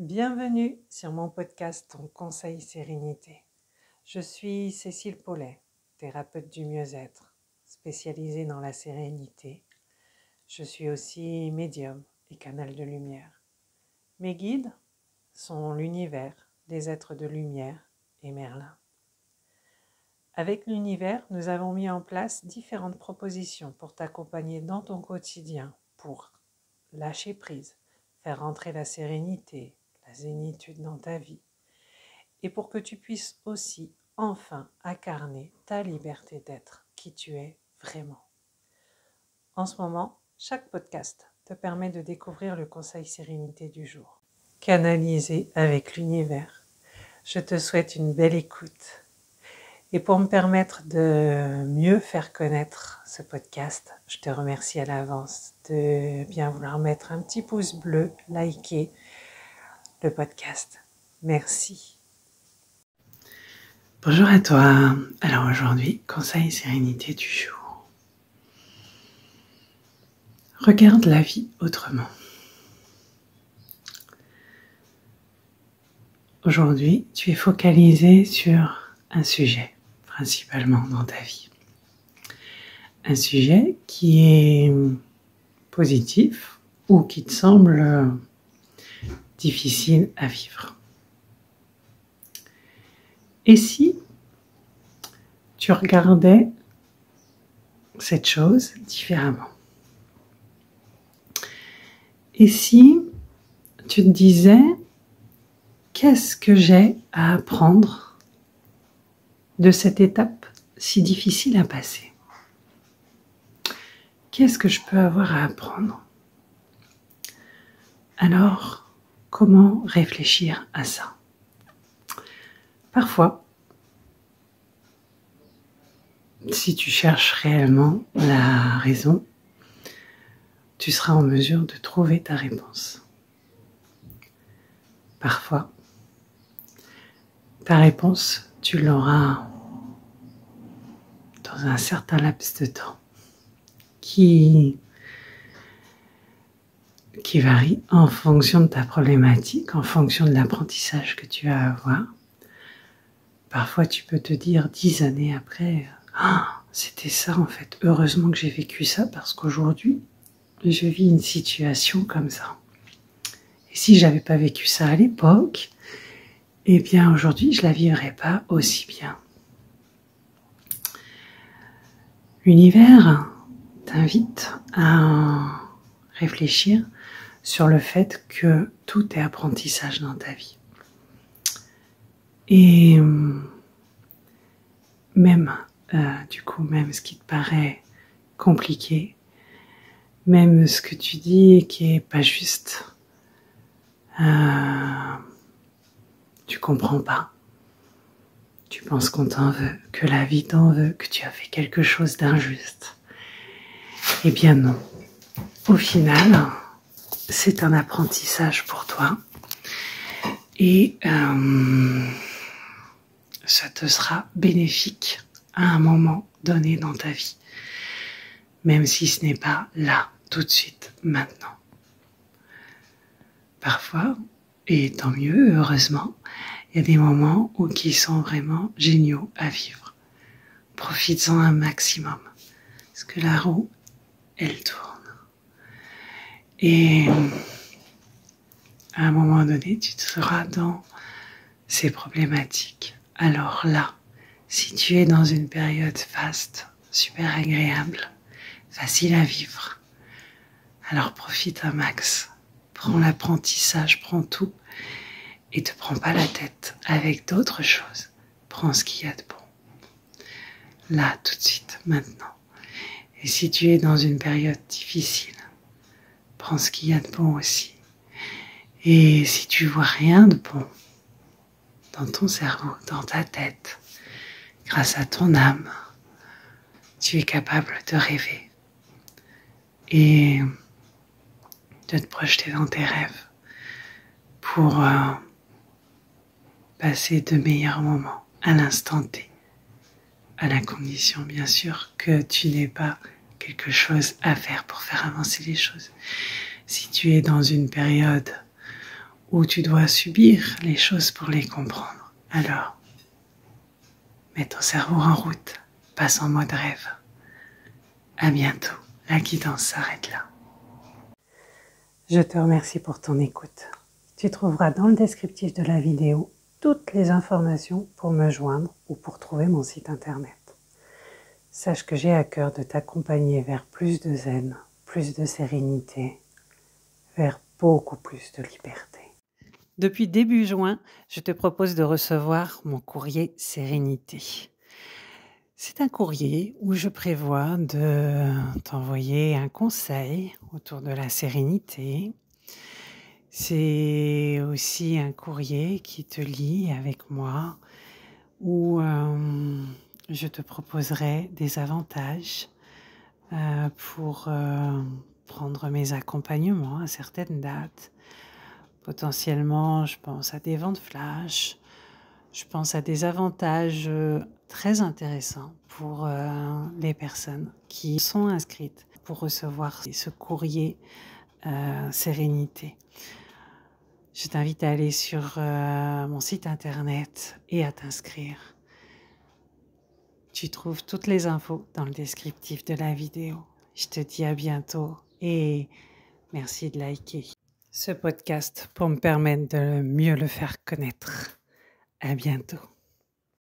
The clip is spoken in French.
Bienvenue sur mon podcast Ton Conseil Sérénité. Je suis Cécile Paulet, thérapeute du mieux-être, spécialisée dans la sérénité. Je suis aussi médium et canal de lumière. Mes guides sont l'univers, des êtres de lumière et Merlin. Avec l'univers, nous avons mis en place différentes propositions pour t'accompagner dans ton quotidien, pour lâcher prise, faire rentrer la sérénité, la zénitude dans ta vie, et pour que tu puisses aussi enfin incarner ta liberté d'être qui tu es vraiment. En ce moment, chaque podcast te permet de découvrir le conseil sérénité du jour, canalisé avec l'univers. Je te souhaite une belle écoute. Et pour me permettre de mieux faire connaître ce podcast, je te remercie à l'avance de bien vouloir mettre un petit pouce bleu, liker le podcast. Merci. Bonjour à toi. Alors aujourd'hui, conseil sérénité du jour. Regarde la vie autrement. Aujourd'hui, tu es focalisé sur un sujet, principalement dans ta vie. Un sujet qui est positif ou qui te semble difficile à vivre. Et si tu regardais cette chose différemment? Et si tu te disais, qu'est-ce que j'ai à apprendre de cette étape si difficile à passer? Qu'est-ce que je peux avoir à apprendre? Alors, comment réfléchir à ça? Parfois, si tu cherches réellement la raison, tu seras en mesure de trouver ta réponse. Parfois, ta réponse, tu l'auras dans un certain laps de temps qui varie en fonction de ta problématique, en fonction de l'apprentissage que tu vas avoir. Parfois, tu peux te dire 10 années après, c'était ça en fait. Heureusement que j'ai vécu ça parce qu'aujourd'hui, je vis une situation comme ça. Et si j'avais pas vécu ça à l'époque, eh bien aujourd'hui, je la vivrais pas aussi bien. L'univers t'invite à réfléchir sur le fait que tout est apprentissage dans ta vie. Et même ce qui te paraît compliqué, même ce que tu dis qui est pas juste, tu comprends pas. Tu penses qu'on t'en veut, que la vie t'en veut, que tu as fait quelque chose d'injuste. Eh bien non. Au final, c'est un apprentissage pour toi. Et ça te sera bénéfique à un moment donné dans ta vie. Même si ce n'est pas là, tout de suite, maintenant. Parfois, et tant mieux, heureusement, il y a des moments qui sont vraiment géniaux à vivre. Profites-en un maximum. Parce que la roue, elle tourne. Et à un moment donné, tu seras dans ces problématiques. Alors là, si tu es dans une période faste, super agréable, facile à vivre, alors profite un max. Prends l'apprentissage, prends tout et te prends pas la tête avec d'autres choses. Prends ce qu'il y a de bon. Là, tout de suite, maintenant. Et si tu es dans une période difficile, prends ce qu'il y a de bon aussi. Et si tu vois rien de bon dans ton cerveau, dans ta tête, grâce à ton âme, tu es capable de rêver et de te projeter dans tes rêves pour passer de meilleurs moments à l'instant T, à la condition bien sûr que tu n'aies pas quelque chose à faire pour faire avancer les choses. Si tu es dans une période où tu dois subir les choses pour les comprendre. Alors, mets ton cerveau en route, passe en mode rêve. À bientôt, la guidance s'arrête là. Je te remercie pour ton écoute. Tu trouveras dans le descriptif de la vidéo toutes les informations pour me joindre ou pour trouver mon site internet. Sache que j'ai à cœur de t'accompagner vers plus de zen, plus de sérénité, vers beaucoup plus de liberté. Depuis début juin, je te propose de recevoir mon courrier Sérénité. C'est un courrier où je prévois de t'envoyer un conseil autour de la sérénité. C'est aussi un courrier qui te lie avec moi, où je te proposerai des avantages pour prendre mes accompagnements à certaines dates. Potentiellement, je pense à des ventes flash, je pense à des avantages très intéressants pour les personnes qui sont inscrites pour recevoir ce courrier Sérénité. Je t'invite à aller sur mon site internet et à t'inscrire. Tu trouves toutes les infos dans le descriptif de la vidéo. Je te dis à bientôt et merci de liker ce podcast pour me permettre de mieux le faire connaître. À bientôt.